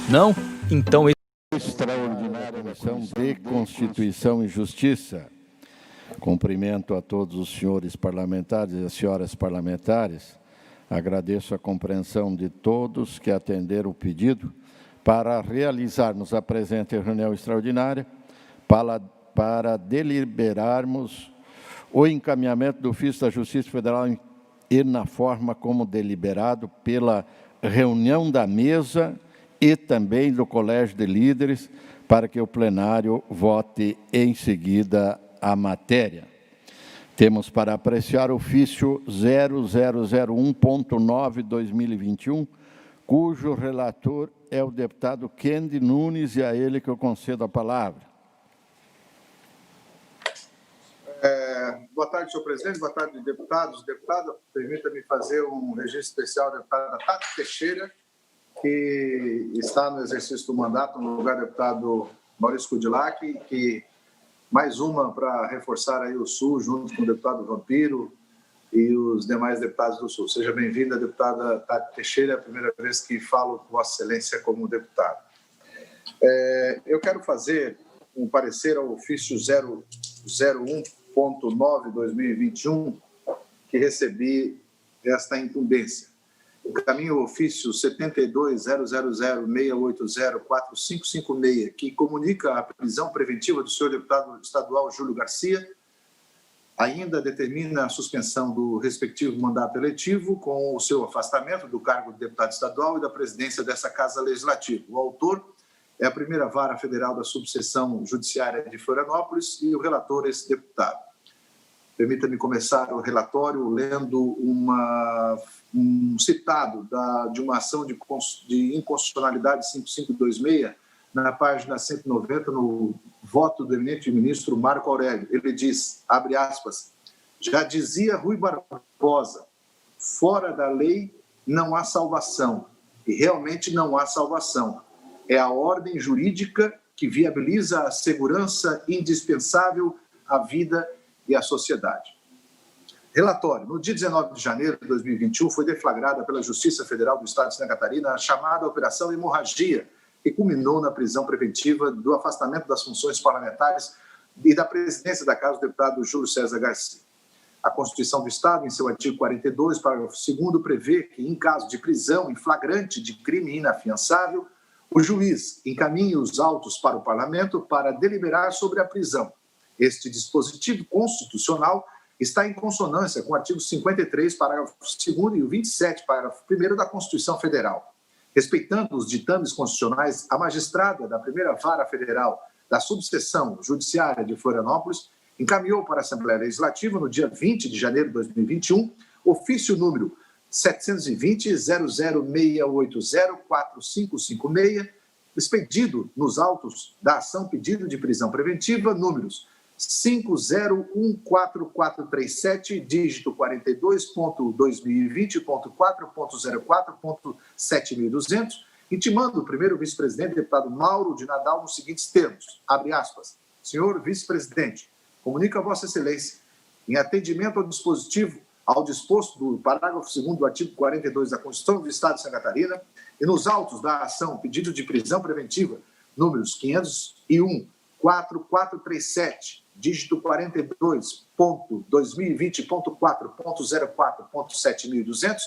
Não? Então Extraordinária missão de Constituição e Justiça. Cumprimento a todos os senhores parlamentares e as senhoras parlamentares. Agradeço a compreensão de todos que atenderam o pedido para realizarmos a presente reunião extraordinária para deliberarmos o encaminhamento do ofício da Justiça Federal e na forma como deliberado pela reunião da mesa e também do Colégio de Líderes, para que o plenário vote em seguida a matéria. Temos para apreciar o ofício 0001.9/2021, cujo relator é o deputado Kendi Nunes, e a ele que eu concedo a palavra. Boa tarde, senhor presidente. Boa tarde, deputados. Deputada, permita-me fazer um registro especial da deputada Tati Teixeira, que está no exercício do mandato no lugar do deputado Maurício Kudilac, que mais uma para reforçar aí o Sul, junto com o deputado Vampiro e os demais deputados do Sul. Seja bem-vinda, deputada Tati Teixeira, é a primeira vez que falo com Vossa Excelência como deputado. Eu quero fazer um parecer ao ofício 001.9/2021, que recebi esta incumbência. Encaminho o ofício 72.000.680.4556, que comunica a prisão preventiva do senhor deputado estadual Júlio Garcia, ainda determina a suspensão do respectivo mandato eletivo com o seu afastamento do cargo de deputado estadual e da presidência dessa Casa Legislativa. O autor é a primeira vara federal da subseção judiciária de Florianópolis e o relator é esse deputado. Permita-me começar o relatório lendo um citado de uma ação de inconstitucionalidade 5526, na página 190, no voto do eminente ministro Marco Aurélio. Ele diz, abre aspas, já dizia Rui Barbosa, fora da lei não há salvação, e realmente não há salvação. É a ordem jurídica que viabiliza a segurança indispensável à vida e à sociedade. Relatório. No dia 19 de janeiro de 2021, foi deflagrada pela Justiça Federal do Estado de Santa Catarina a chamada Operação Hemorragia, que culminou na prisão preventiva do afastamento das funções parlamentares e da presidência da Casa do deputado Júlio César Garcia. A Constituição do Estado, em seu artigo 42, parágrafo 2º, prevê que, em caso de prisão em flagrante de crime inafiançável, o juiz encaminhe os autos para o Parlamento para deliberar sobre a prisão. Este dispositivo constitucional está em consonância com o artigo 53, parágrafo 2º e o 27, parágrafo 1º da Constituição Federal. Respeitando os ditames constitucionais, a magistrada da primeira vara federal da subseção judiciária de Florianópolis encaminhou para a Assembleia Legislativa, no dia 20 de janeiro de 2021, ofício número 720.00680.4556, expedido nos autos da ação pedido de prisão preventiva, números 5014437, dígito 42.2020.4.04.7200, intimando o primeiro vice-presidente, deputado Mauro de Nadal, nos seguintes termos, abre aspas, senhor vice-presidente, comunica a Vossa Excelência, em atendimento ao disposto do parágrafo 2º do artigo 42 da Constituição do Estado de Santa Catarina, e nos autos da ação pedido de prisão preventiva, números 501.4437, dígito 42.2020.4.04.7200,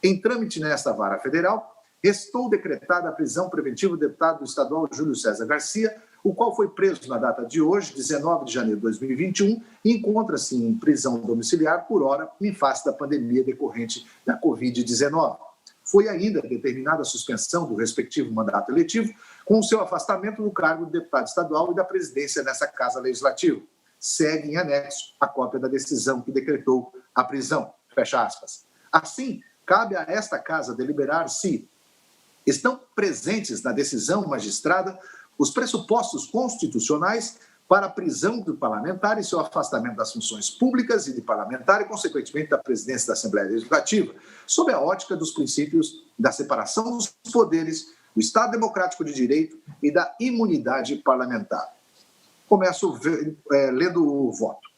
em trâmite nesta vara federal, restou decretada a prisão preventiva do deputado estadual Júlio César Garcia, o qual foi preso na data de hoje, 19 de janeiro de 2021, e encontra-se em prisão domiciliar por hora em face da pandemia decorrente da Covid-19. Foi ainda determinada a suspensão do respectivo mandato eletivo com o seu afastamento do cargo de deputado estadual e da presidência nessa Casa Legislativa. Segue em anexo a cópia da decisão que decretou a prisão. Fecha aspas. Assim, cabe a esta Casa deliberar se estão presentes na decisão magistrada os pressupostos constitucionais para a prisão do parlamentar e seu afastamento das funções públicas e de parlamentar e, consequentemente, da presidência da Assembleia Legislativa, sob a ótica dos princípios da separação dos poderes, do Estado Democrático de Direito e da imunidade parlamentar. Começo lendo o voto.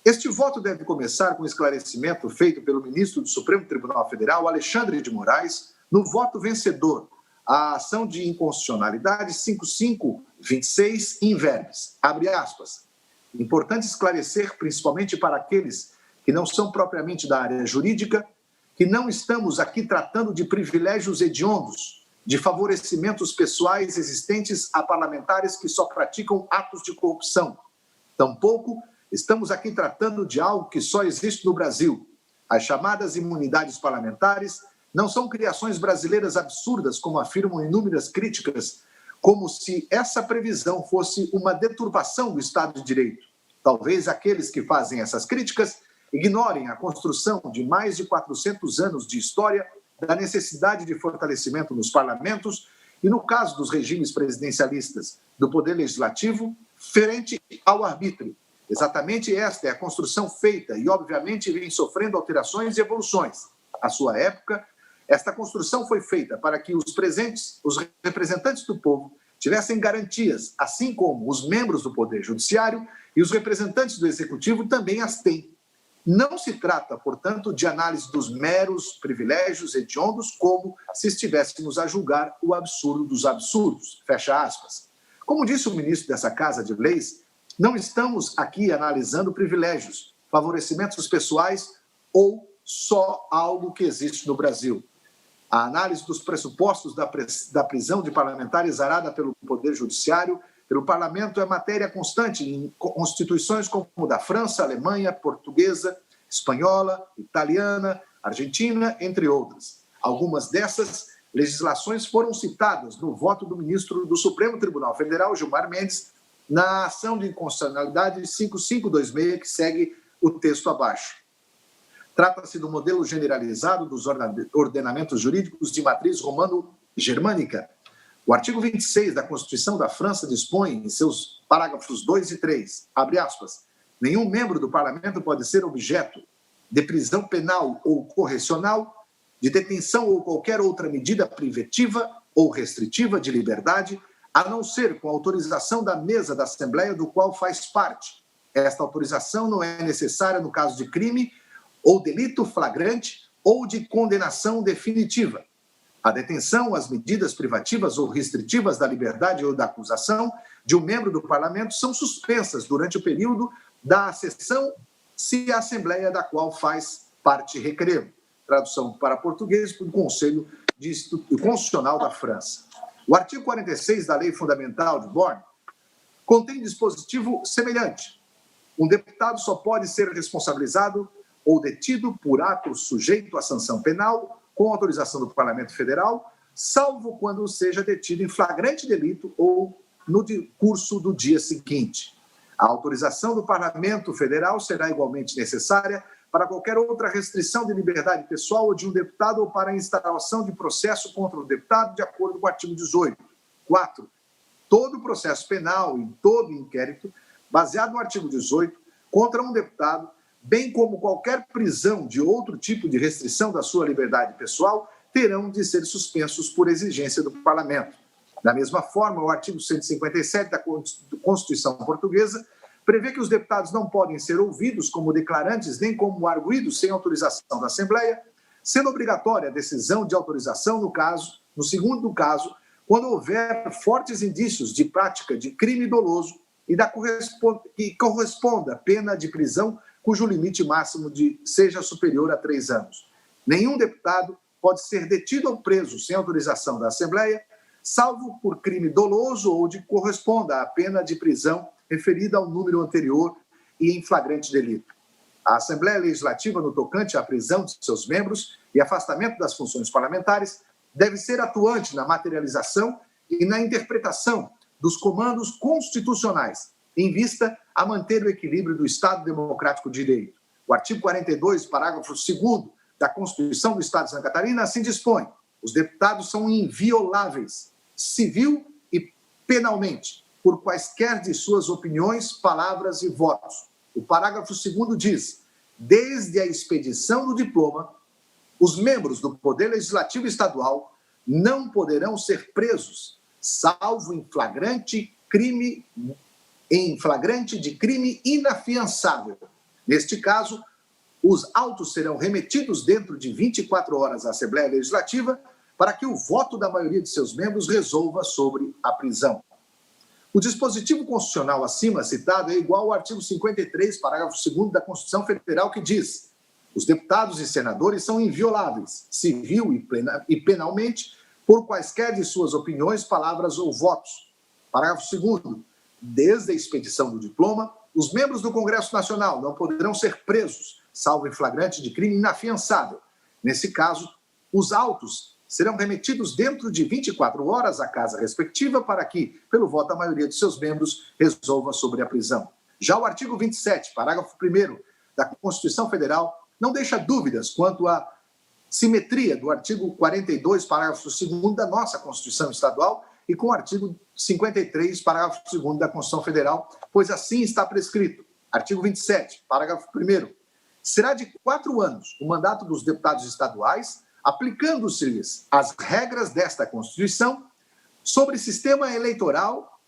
Este voto deve começar com o esclarecimento feito pelo ministro do Supremo Tribunal Federal, Alexandre de Moraes, no voto vencedor, a ação de inconstitucionalidade 5526 in verbis, abre aspas. Importante esclarecer, principalmente para aqueles que não são propriamente da área jurídica, que não estamos aqui tratando de privilégios hediondos, de favorecimentos pessoais existentes a parlamentares que só praticam atos de corrupção. Tampouco estamos aqui tratando de algo que só existe no Brasil. As chamadas imunidades parlamentares não são criações brasileiras absurdas, como afirmam inúmeras críticas, como se essa previsão fosse uma deturpação do Estado de Direito. Talvez aqueles que fazem essas críticas ignorem a construção de mais de 400 anos de história da necessidade de fortalecimento nos parlamentos e, no caso dos regimes presidencialistas, do Poder Legislativo, frente ao arbítrio. Exatamente esta é a construção feita e, obviamente, vem sofrendo alterações e evoluções. À sua época, esta construção foi feita para que os representantes do povo, tivessem garantias, assim como os membros do Poder Judiciário e os representantes do Executivo também as têm. Não se trata, portanto, de análise dos meros privilégios hediondos, como se estivéssemos a julgar o absurdo dos absurdos. Fecha aspas. Como disse o ministro dessa Casa de Leis, não estamos aqui analisando privilégios, favorecimentos pessoais ou só algo que existe no Brasil. A análise dos pressupostos da prisão de parlamentares arada pelo Poder Judiciário, pelo Parlamento, é matéria constante em constituições como da França, Alemanha, Portuguesa, Espanhola, Italiana, Argentina, entre outras. Algumas dessas legislações foram citadas no voto do ministro do Supremo Tribunal Federal, Gilmar Mendes, na ação de inconstitucionalidade 5526, que segue o texto abaixo. Trata-se do modelo generalizado dos ordenamentos jurídicos de matriz romano-germânica. O artigo 26 da Constituição da França dispõe, em seus parágrafos 2 e 3, abre aspas, nenhum membro do parlamento pode ser objeto de prisão penal ou correcional, de detenção ou qualquer outra medida privativa ou restritiva de liberdade, a não ser com autorização da mesa da Assembleia do qual faz parte. Esta autorização não é necessária no caso de crime ou delito flagrante ou de condenação definitiva. A detenção, as medidas privativas ou restritivas da liberdade ou da acusação de um membro do parlamento são suspensas durante o período da sessão, se a Assembleia da qual faz parte requerer. Tradução para português do Conselho Constitucional da França. O artigo 46 da Lei Fundamental de Bonn contém dispositivo semelhante. Um deputado só pode ser responsabilizado ou detido por ato sujeito à sanção penal com autorização do Parlamento Federal, salvo quando seja detido em flagrante delito ou no curso do dia seguinte. A autorização do Parlamento Federal será igualmente necessária para qualquer outra restrição de liberdade pessoal ou de um deputado ou para a instauração de processo contra o deputado, de acordo com o artigo 18. 4. Todo processo penal e todo inquérito, baseado no artigo 18, contra um deputado, bem como qualquer prisão de outro tipo de restrição da sua liberdade pessoal, terão de ser suspensos por exigência do Parlamento. Da mesma forma, o artigo 157 da Constituição Portuguesa prevê que os deputados não podem ser ouvidos como declarantes nem como arguidos sem autorização da Assembleia, sendo obrigatória a decisão de autorização no segundo caso, quando houver fortes indícios de prática de crime doloso e que corresponda a pena de prisão cujo limite máximo seja superior a 3 anos. Nenhum deputado pode ser detido ou preso sem autorização da Assembleia, salvo por crime doloso ou de corresponda à pena de prisão referida ao número anterior e em flagrante delito. A Assembleia Legislativa, no tocante à prisão de seus membros e afastamento das funções parlamentares, deve ser atuante na materialização e na interpretação dos comandos constitucionais, em vista a manter o equilíbrio do Estado Democrático de Direito. O artigo 42, parágrafo 2º da Constituição do Estado de Santa Catarina assim dispõe: os deputados são invioláveis, civil e penalmente, por quaisquer de suas opiniões, palavras e votos. O parágrafo 2º diz: desde a expedição do diploma, os membros do Poder Legislativo Estadual não poderão ser presos, salvo em flagrante de crime inafiançável. Neste caso, os autos serão remetidos dentro de 24 horas à Assembleia Legislativa para que o voto da maioria de seus membros resolva sobre a prisão. O dispositivo constitucional acima citado é igual ao artigo 53, parágrafo 2º da Constituição Federal, que diz: os deputados e senadores são invioláveis, civil e penalmente, por quaisquer de suas opiniões, palavras ou votos. Parágrafo 2º. Desde a expedição do diploma, os membros do Congresso Nacional não poderão ser presos, salvo em flagrante de crime inafiançável. Nesse caso, os autos serão remetidos dentro de 24 horas à casa respectiva para que, pelo voto da maioria de seus membros, resolva sobre a prisão. Já o artigo 27, parágrafo 1º da Constituição Federal, não deixa dúvidas quanto à simetria do artigo 42, parágrafo 2º da nossa Constituição Estadual e com o artigo 53, parágrafo 2º da Constituição Federal, pois assim está prescrito. Artigo 27, parágrafo 1º. Será de 4 anos o mandato dos deputados estaduais, aplicando-se-lhes as regras desta Constituição sobre sistema eleitoral,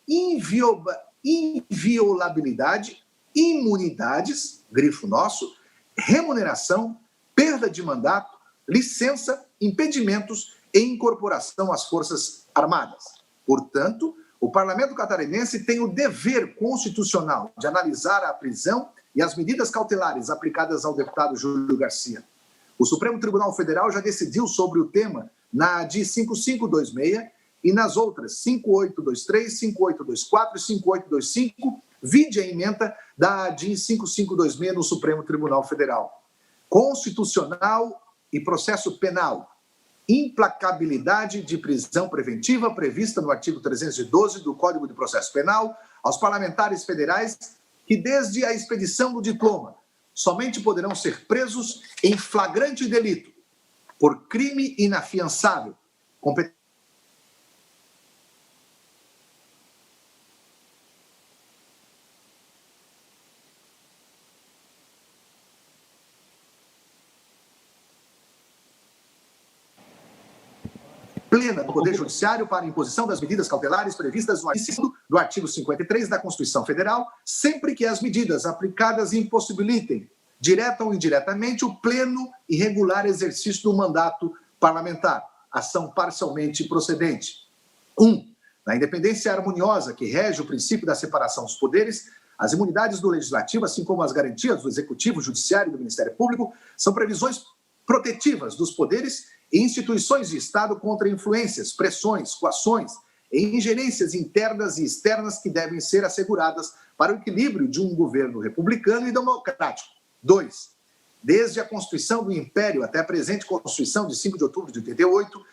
inviolabilidade, imunidades, grifo nosso, remuneração, perda de mandato, licença, impedimentos e incorporação às Forças Armadas. Portanto, o Parlamento catarinense tem o dever constitucional de analisar a prisão e as medidas cautelares aplicadas ao deputado Júlio Garcia. O Supremo Tribunal Federal já decidiu sobre o tema na ADI 5526 e nas outras 5823, 5824 e 5825, vide a ementa da ADI 5526 no Supremo Tribunal Federal. Constitucional e processo penal. Implacabilidade de prisão preventiva prevista no artigo 312 do Código de Processo Penal aos parlamentares federais que, desde a expedição do diploma, somente poderão ser presos em flagrante delito por crime inafiançável, plena do Poder Judiciário para a imposição das medidas cautelares previstas no artigo 53 da Constituição Federal, sempre que as medidas aplicadas impossibilitem, direta ou indiretamente, o pleno e regular exercício do mandato parlamentar, ação parcialmente procedente. 1. Na independência harmoniosa que rege o princípio da separação dos poderes, as imunidades do Legislativo, assim como as garantias do Executivo, Judiciário e do Ministério Público, são previsões protetivas dos poderes e instituições de Estado contra influências, pressões, coações e ingerências internas e externas que devem ser asseguradas para o equilíbrio de um governo republicano e democrático. 2. Desde a Constituição do Império até a presente Constituição de 5 de outubro de 88,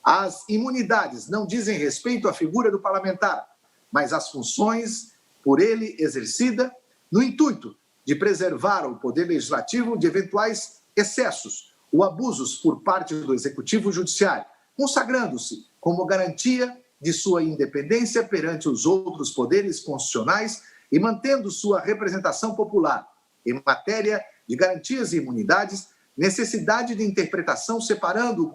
as imunidades não dizem respeito à figura do parlamentar, mas às funções por ele exercida, no intuito de preservar o poder legislativo de eventuais excessos ou abusos por parte do Executivo Judiciário, consagrando-se como garantia de sua independência perante os outros poderes constitucionais e mantendo sua representação popular. Em matéria de garantias e imunidades, necessidade de interpretação separando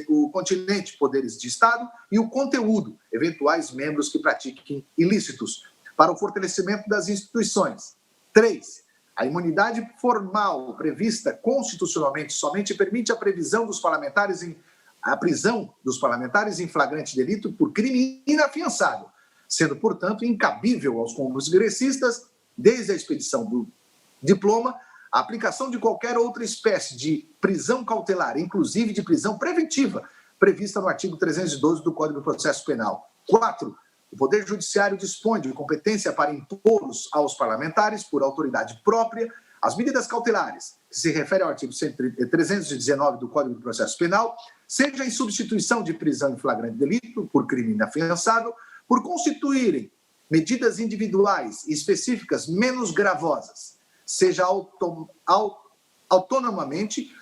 o continente poderes de Estado e o conteúdo, eventuais membros que pratiquem ilícitos, para o fortalecimento das instituições. 3. A imunidade formal prevista constitucionalmente somente permite a prisão dos parlamentares em flagrante delito por crime inafiançável, sendo, portanto, incabível aos congressistas, desde a expedição do diploma, a aplicação de qualquer outra espécie de prisão cautelar, inclusive de prisão preventiva, prevista no artigo 312 do Código de Processo Penal. 4. O Poder Judiciário dispõe de competência para impor aos parlamentares, por autoridade própria, as medidas cautelares, que se refere ao artigo 319 do Código de Processo Penal, seja em substituição de prisão em flagrante delito por crime inafiançável, por constituírem medidas individuais e específicas menos gravosas, seja autonomamente,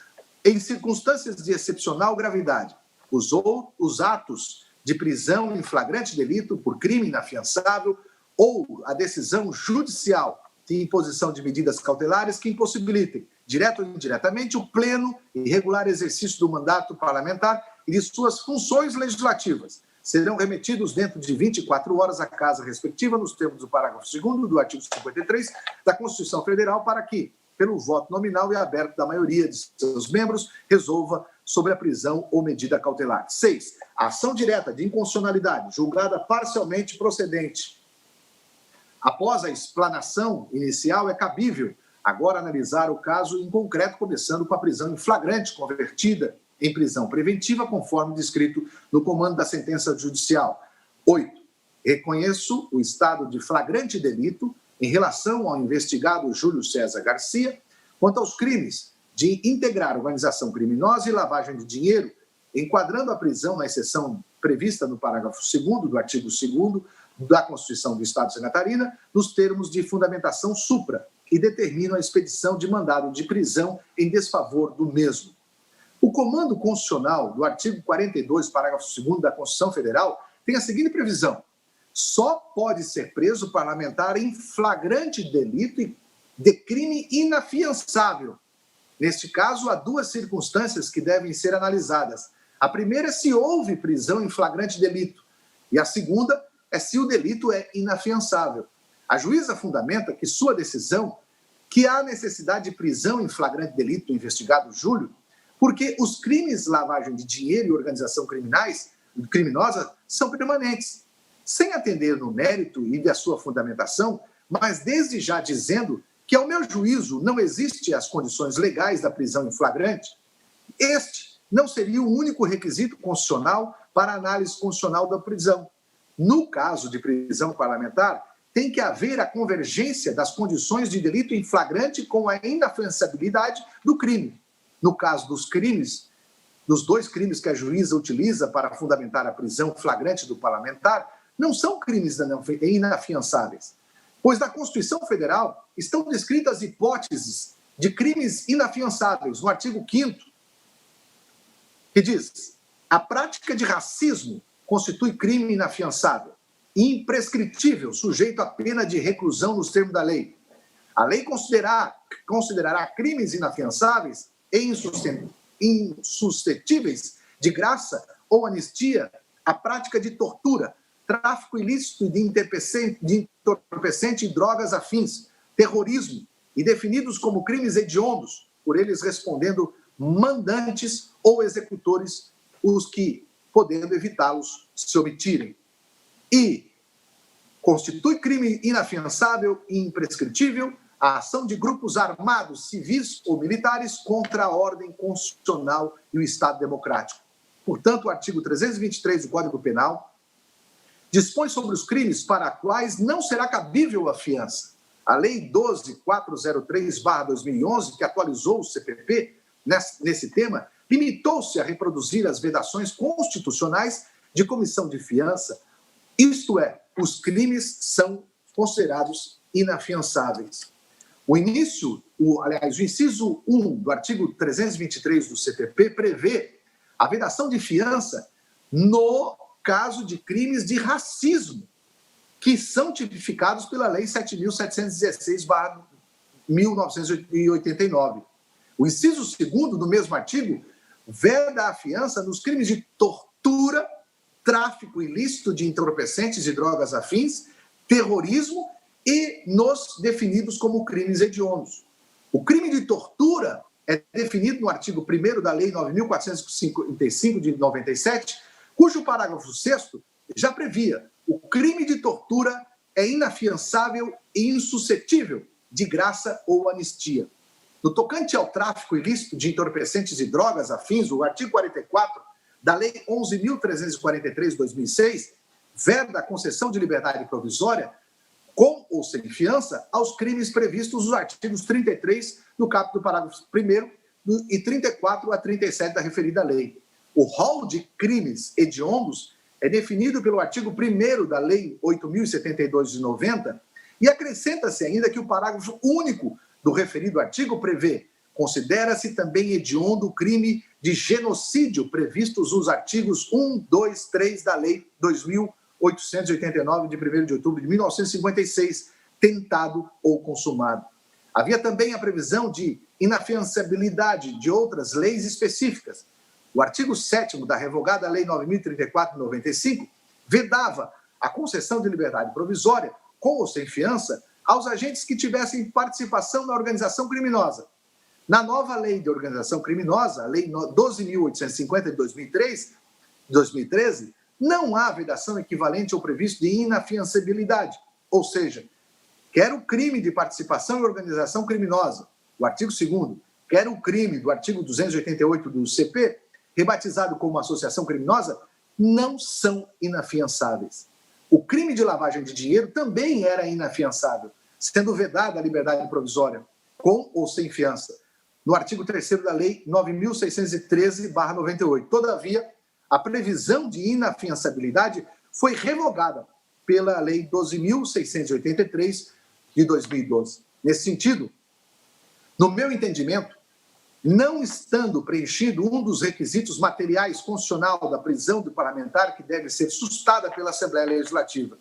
em circunstâncias de excepcional gravidade, os atos de prisão em flagrante delito por crime inafiançável ou a decisão judicial de imposição de medidas cautelares que impossibilitem, direto ou indiretamente, o pleno e regular exercício do mandato parlamentar e de suas funções legislativas. Serão remetidos dentro de 24 horas à casa respectiva, nos termos do parágrafo 2º do artigo 53 da Constituição Federal, para que, pelo voto nominal e aberto da maioria de seus membros, resolva sobre a prisão ou medida cautelar. 6. A ação direta de inconstitucionalidade, julgada parcialmente procedente. Após a explanação inicial, é cabível agora analisar o caso em concreto, começando com a prisão em flagrante, convertida em prisão preventiva, conforme descrito no comando da sentença judicial. 8. Reconheço o estado de flagrante delito em relação ao investigado Júlio César Garcia quanto aos crimes de integrar organização criminosa e lavagem de dinheiro, enquadrando a prisão na exceção prevista no parágrafo 2º do artigo 2º da Constituição do Estado de Santa Catarina, nos termos de fundamentação supra, e determinam a expedição de mandado de prisão em desfavor do mesmo. O comando constitucional do artigo 42, parágrafo 2º da Constituição Federal tem a seguinte previsão: só pode ser preso parlamentar em flagrante delito de crime inafiançável. Neste caso, há duas circunstâncias que devem ser analisadas. A primeira é se houve prisão em flagrante delito, e a segunda é se o delito é inafiançável. A juíza fundamenta que sua decisão que há necessidade de prisão em flagrante delito do investigado Júlio, porque os crimes de lavagem de dinheiro e organização criminosa são permanentes, sem atender no mérito e da sua fundamentação, mas desde já dizendo que, ao meu juízo, não existem as condições legais da prisão em flagrante. Este não seria o único requisito constitucional para a análise constitucional da prisão. No caso de prisão parlamentar, tem que haver a convergência das condições de delito em flagrante com a inafiançabilidade do crime. No caso dos crimes, dos dois crimes que a juíza utiliza para fundamentar a prisão flagrante do parlamentar, não são crimes inafiançáveis, pois na Constituição Federal estão descritas hipóteses de crimes inafiançáveis, no artigo 5º, que diz: a prática de racismo constitui crime inafiançável e imprescritível, sujeito à pena de reclusão nos termos da lei. A lei considerará crimes inafiançáveis e insuscetíveis de graça ou anistia a prática de tortura, tráfico ilícito de entorpecente e drogas afins, terrorismo, e definidos como crimes hediondos, por eles respondendo mandantes ou executores, os que, podendo evitá-los, se omitirem. E constitui crime inafiançável e imprescritível a ação de grupos armados, civis ou militares contra a ordem constitucional e o Estado democrático. Portanto, o artigo 323 do Código Penal dispõe sobre os crimes para quais não será cabível a fiança. A Lei 12.403/2011, que atualizou o CPP nesse tema, limitou-se a reproduzir as vedações constitucionais de comissão de fiança, isto é, os crimes são considerados inafiançáveis. O inciso 1 do artigo 323 do CPP prevê a vedação de fiança no caso de crimes de racismo, que são tipificados pela Lei 7.716/1989. O inciso 2º do mesmo artigo veda a fiança nos crimes de tortura, tráfico ilícito de entorpecentes e drogas afins, terrorismo e nos definidos como crimes hediondos. O crime de tortura é definido no artigo 1º da Lei 9.455 de 97, cujo parágrafo 6º já previa: o crime de tortura é inafiançável e insuscetível de graça ou anistia. No tocante ao tráfico ilícito de entorpecentes e drogas afins, o artigo 44 da Lei 11.343 de 2006 veda a concessão de liberdade provisória, com ou sem fiança, aos crimes previstos nos artigos 33 do caput do parágrafo 1º e 34 a 37 da referida lei. O rol de crimes hediondos é definido pelo artigo 1º da Lei 8.072 de 90 e acrescenta-se ainda que o parágrafo único do referido artigo prevê: considera-se também hediondo o crime de genocídio previstos nos artigos 1, 2, 3 da Lei 2.889, de 1º de outubro de 1956, tentado ou consumado. Havia também a previsão de inafiançabilidade de outras leis específicas. O artigo 7º da revogada Lei 9.034 de 95 vedava a concessão de liberdade provisória, com ou sem fiança, aos agentes que tivessem participação na organização criminosa. Na nova lei de organização criminosa, a Lei 12.850 de 2013, não há vedação equivalente ao previsto de inafiançabilidade, ou seja, quer o crime de participação em organização criminosa, o artigo 2º, quer o crime do artigo 288 do CP, rebatizado como associação criminosa, não são inafiançáveis. O crime de lavagem de dinheiro também era inafiançável, sendo vedada a liberdade provisória, com ou sem fiança, no artigo 3º da Lei 9.613/98. Todavia, a previsão de inafiançabilidade foi revogada pela Lei 12.683 de 2012. Nesse sentido, no meu entendimento, não estando preenchido um dos requisitos materiais constitucional da prisão do parlamentar que deve ser sustada pela Assembleia Legislativa.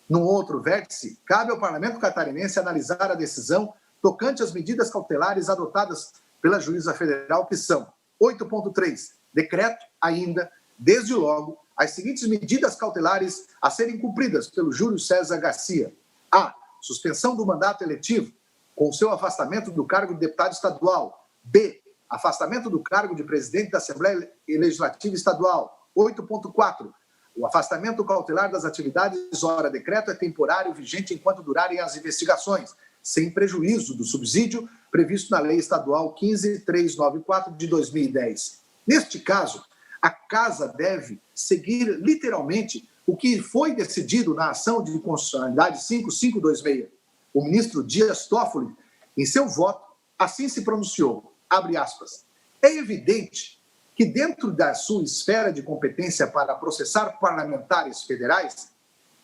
Num outro vértice, cabe ao Parlamento catarinense analisar a decisão tocante às medidas cautelares adotadas pela Juíza Federal, que são 8.3, decreto ainda, desde logo, as seguintes medidas cautelares a serem cumpridas pelo Júlio César Garcia. A. Suspensão do mandato eletivo, com seu afastamento do cargo de deputado estadual. B. Afastamento do cargo de presidente da Assembleia Legislativa Estadual. 8.4. O afastamento cautelar das atividades, ora decreto, é temporário, vigente enquanto durarem as investigações, sem prejuízo do subsídio previsto na Lei Estadual 15.394 de 2010. Neste caso, a Casa deve seguir literalmente o que foi decidido na ação de constitucionalidade 5526. O ministro Dias Toffoli, em seu voto, assim se pronunciou, abre aspas, é evidente que dentro da sua esfera de competência para processar parlamentares federais,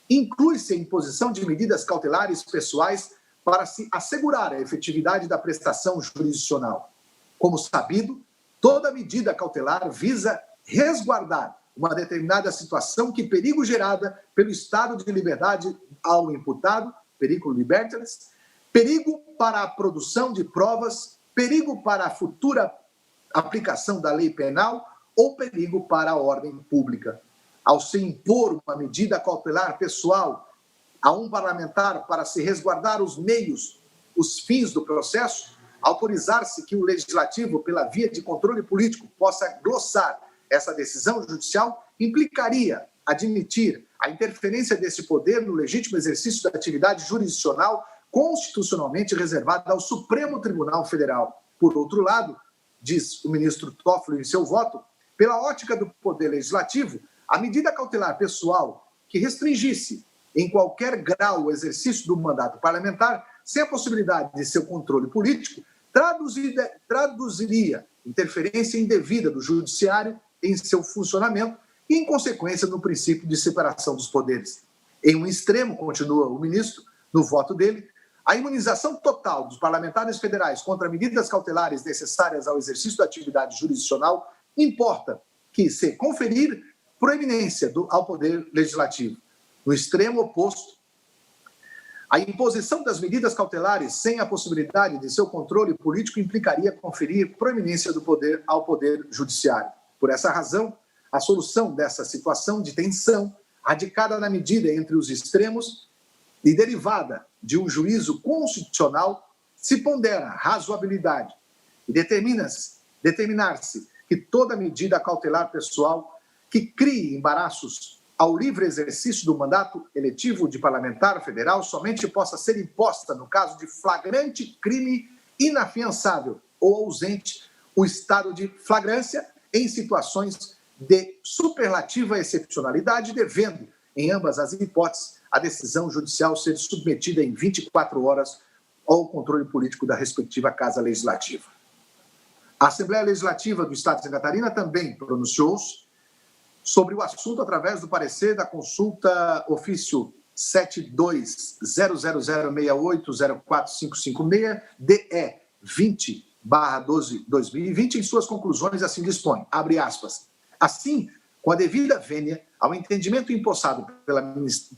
inclui-se a imposição de medidas cautelares pessoais para se assegurar a efetividade da prestação jurisdicional. Como sabido, toda medida cautelar visa resguardar uma determinada situação que perigo gerada pelo estado de liberdade ao imputado, periculum libertatis, perigo para a produção de provas, perigo para a futura aplicação da lei penal ou perigo para a ordem pública. Ao se impor uma medida cautelar pessoal a um parlamentar para se resguardar os meios, os fins do processo, autorizar-se que o legislativo, pela via de controle político, possa glossar essa decisão judicial, implicaria admitir a interferência desse poder no legítimo exercício da atividade jurisdicional constitucionalmente reservada ao Supremo Tribunal Federal. Por outro lado, diz o ministro Toffoli em seu voto, pela ótica do Poder Legislativo, a medida cautelar pessoal que restringisse em qualquer grau o exercício do mandato parlamentar, sem a possibilidade de seu controle político, traduziria interferência indevida do judiciário em seu funcionamento e, em consequência, no princípio de separação dos poderes. Em um extremo, continua o ministro, no voto dele, a imunização total dos parlamentares federais contra medidas cautelares necessárias ao exercício da atividade jurisdicional importa que se conferir proeminência ao Poder Legislativo. No extremo oposto, a imposição das medidas cautelares sem a possibilidade de seu controle político implicaria conferir proeminência do poder ao Poder Judiciário. Por essa razão, a solução dessa situação de tensão, radicada na medida entre os extremos e derivada de um juízo constitucional, se pondera razoabilidade e determinar-se que toda medida cautelar pessoal que crie embaraços ao livre exercício do mandato eletivo de parlamentar federal somente possa ser imposta no caso de flagrante crime inafiançável ou ausente o estado de flagrância em situações de superlativa excepcionalidade, devendo, em ambas as hipóteses, a decisão judicial ser submetida em 24 horas ao controle político da respectiva Casa Legislativa. A Assembleia Legislativa do Estado de Santa Catarina também pronunciou-se sobre o assunto através do parecer da consulta ofício 720068045556 DE 20/12/2020, em suas conclusões assim dispõe, abre aspas, assim, com a devida vênia ao entendimento empossado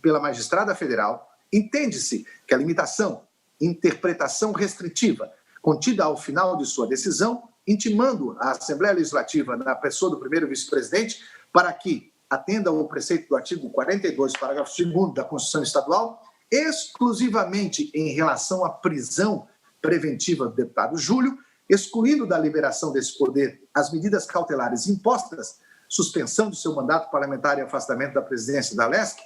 pela magistrada federal, entende-se que a limitação, interpretação restritiva, contida ao final de sua decisão, intimando a Assembleia Legislativa, na pessoa do primeiro vice-presidente, para que atenda ao preceito do artigo 42, parágrafo 2º da Constituição Estadual, exclusivamente em relação à prisão preventiva do deputado Júlio, excluindo da liberação desse poder as medidas cautelares impostas, suspensão de seu mandato parlamentar e afastamento da presidência da LESC,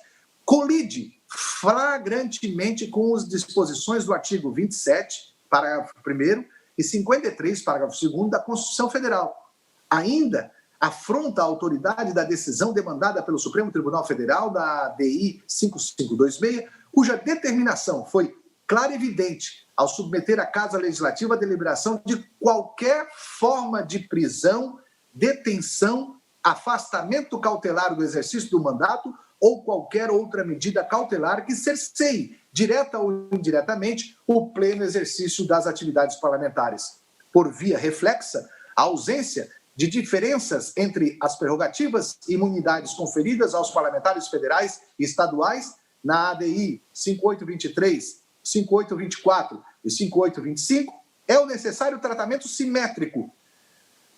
colide flagrantemente com as disposições do artigo 27, parágrafo 1º, e 53, parágrafo 2º da Constituição Federal. Ainda afronta a autoridade da decisão demandada pelo Supremo Tribunal Federal, da DI 5526, cuja determinação foi clara e evidente ao submeter a Casa Legislativa à deliberação de qualquer forma de prisão, detenção, afastamento cautelar do exercício do mandato ou qualquer outra medida cautelar que cerceie, direta ou indiretamente, o pleno exercício das atividades parlamentares. Por via reflexa, a ausência de diferenças entre as prerrogativas e imunidades conferidas aos parlamentares federais e estaduais na ADI 5823, 5824 e 5825 é o necessário tratamento simétrico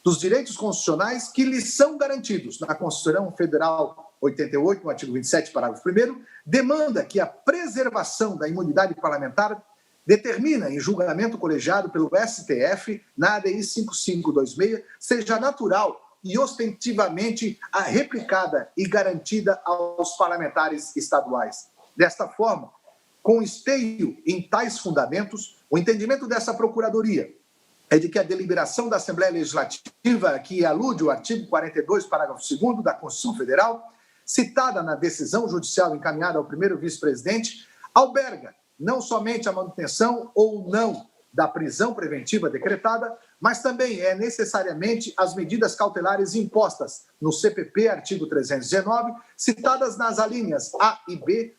dos direitos constitucionais que lhes são garantidos na Constituição Federal 88, no artigo 27, parágrafo 1º, demanda que a preservação da imunidade parlamentar determina, em julgamento colegiado pelo STF, na ADI 5526, seja natural e ostensivamente replicada e garantida aos parlamentares estaduais. Desta forma, com esteio em tais fundamentos, o entendimento dessa Procuradoria é de que a deliberação da Assembleia Legislativa, que alude ao artigo 42, parágrafo 2º da Constituição Federal, citada na decisão judicial encaminhada ao primeiro vice-presidente, alberga não somente a manutenção ou não da prisão preventiva decretada, mas também é necessariamente as medidas cautelares impostas no CPP, artigo 319, citadas nas alíneas A e B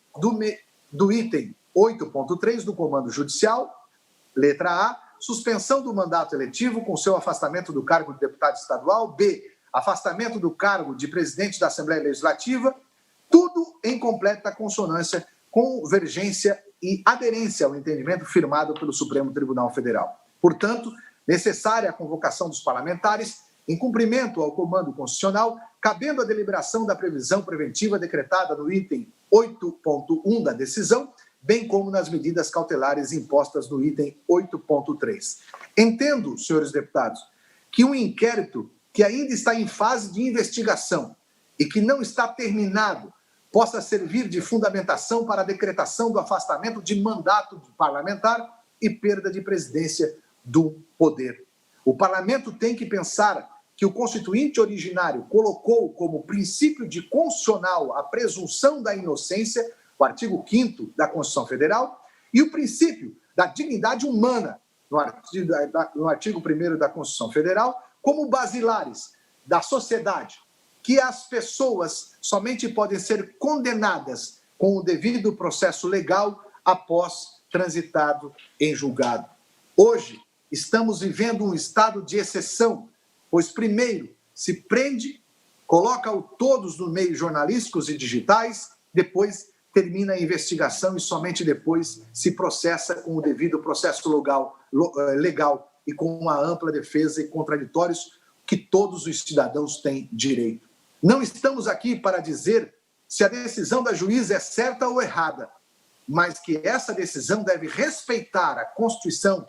do item 8.3 do Comando Judicial, letra A, suspensão do mandato eletivo com seu afastamento do cargo de deputado estadual, B, afastamento do cargo de presidente da Assembleia Legislativa, tudo em completa consonância, convergência e aderência ao entendimento firmado pelo Supremo Tribunal Federal. Portanto, necessária a convocação dos parlamentares, em cumprimento ao comando constitucional, cabendo a deliberação da previsão preventiva decretada no item 8.1 da decisão, bem como nas medidas cautelares impostas no item 8.3. Entendo, senhores deputados, que um inquérito que ainda está em fase de investigação e que não está terminado possa servir de fundamentação para a decretação do afastamento de mandato parlamentar e perda de presidência do poder. O parlamento tem que pensar que o constituinte originário colocou como princípio de constitucional a presunção da inocência, o artigo 5º da Constituição Federal, e o princípio da dignidade humana, no artigo 1º da Constituição Federal, como basilares da sociedade, que as pessoas somente podem ser condenadas com o devido processo legal após transitado em julgado. Hoje, estamos vivendo um estado de exceção, pois primeiro se prende, coloca todos nos meios jornalísticos e digitais, depois termina a investigação e somente depois se processa com o devido processo legal e com uma ampla defesa e contraditórios que todos os cidadãos têm direito. Não estamos aqui para dizer se a decisão da juíza é certa ou errada, mas que essa decisão deve respeitar a Constituição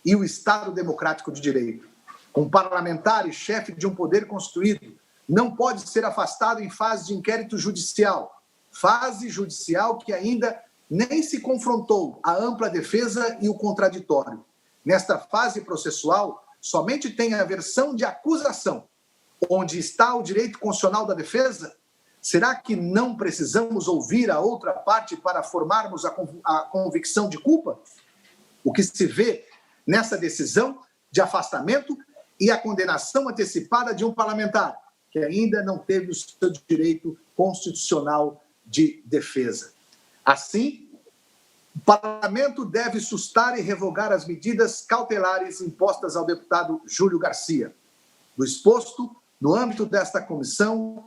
e o Estado democrático de direito. Um parlamentar e chefe de um poder constituído não pode ser afastado em fase de inquérito judicial, fase judicial que ainda nem se confrontou a ampla defesa e o contraditório. Nesta fase processual, somente tem a versão de acusação, onde está o direito constitucional da defesa. Será que não precisamos ouvir a outra parte para formarmos a convicção de culpa? O que se vê nessa decisão de afastamento e a condenação antecipada de um parlamentar, que ainda não teve o seu direito constitucional de defesa. Assim, o parlamento deve sustar e revogar as medidas cautelares impostas ao deputado Júlio Garcia. Do exposto, no âmbito desta comissão,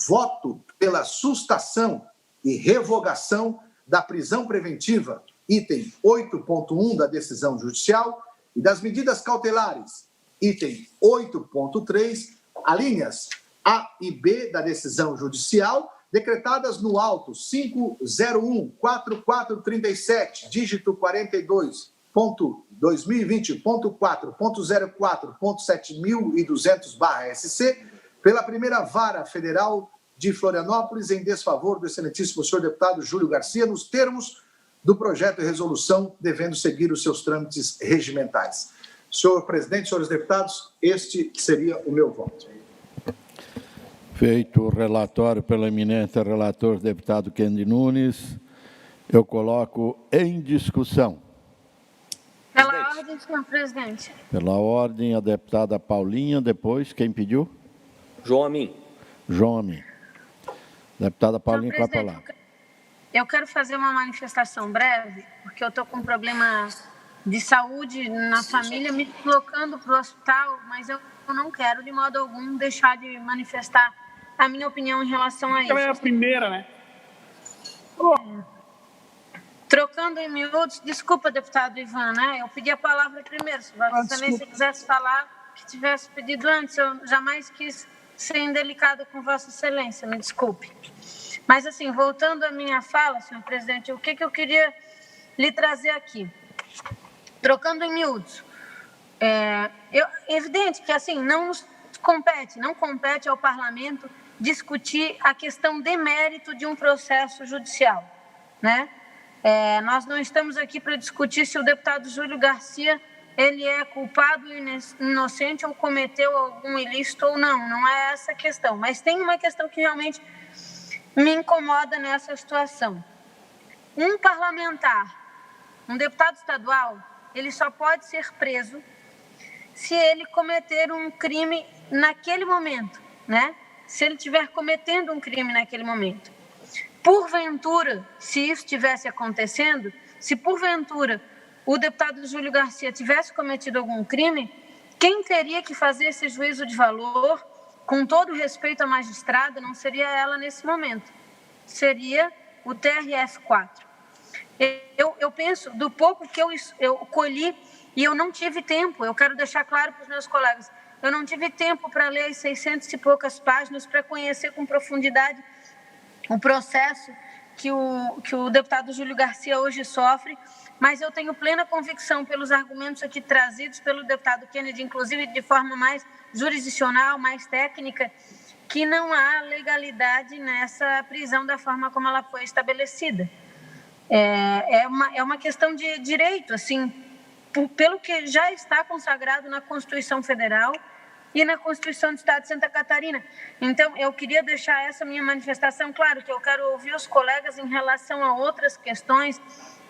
voto pela sustação e revogação da prisão preventiva, item 8.1 da decisão judicial, e das medidas cautelares, item 8.3, alíneas A e B da decisão judicial, decretadas no auto 501-4437, dígito 42, 2020.4.04.7200/SC, pela primeira vara federal de Florianópolis, em desfavor do excelentíssimo senhor deputado Júlio Garcia, nos termos do projeto de resolução, devendo seguir os seus trâmites regimentais. Senhor presidente, senhores deputados, este seria o meu voto. Feito o relatório pelo eminente relator, deputado Kennedy Nunes, eu coloco em discussão. Pela ordem, senhor presidente. Pela ordem, a deputada Paulinha, depois, quem pediu? João Amin. João Amin. Deputada Paulinha, com a palavra. Eu quero fazer uma manifestação breve, porque eu estou com um problema de saúde na família, me deslocando para o hospital, mas eu não quero, de modo algum, deixar de manifestar a minha opinião em relação a isso. É a primeira, né? Trocando em miúdos, desculpa, deputado Ivan, né? Eu pedi a palavra primeiro. Se Vossa Excelência quisesse falar, que tivesse pedido antes, eu jamais quis ser indelicado com Vossa Excelência, me desculpe. Mas, assim, voltando à minha fala, senhor presidente, o que eu queria lhe trazer aqui? Trocando em miúdos. É evidente que, assim, não compete ao parlamento discutir a questão de mérito de um processo judicial, né? Nós não estamos aqui para discutir se o deputado Júlio Garcia ele é culpado, inocente ou cometeu algum ilícito ou não. Não é essa a questão. Mas tem uma questão que realmente me incomoda nessa situação. Um parlamentar, um deputado estadual, ele só pode ser preso se ele cometer um crime naquele momento, né? Se ele estiver cometendo um crime naquele momento. Porventura, se isso estivesse acontecendo, se porventura o deputado Júlio Garcia tivesse cometido algum crime, quem teria que fazer esse juízo de valor, com todo respeito à magistrada, não seria ela nesse momento, seria o TRF4. Eu penso, do pouco que eu colhi, e eu não tive tempo, eu quero deixar claro para os meus colegas, eu não tive tempo para ler as 600 e poucas páginas, para conhecer com profundidade o processo que o deputado Júlio Garcia hoje sofre, mas eu tenho plena convicção pelos argumentos aqui trazidos pelo deputado Kennedy, inclusive de forma mais jurisdicional, mais técnica, que não há legalidade nessa prisão da forma como ela foi estabelecida. É uma questão de direito, assim, pelo que já está consagrado na Constituição Federal e na Constituição do Estado de Santa Catarina. Então, eu queria deixar essa minha manifestação, claro que eu quero ouvir os colegas em relação a outras questões,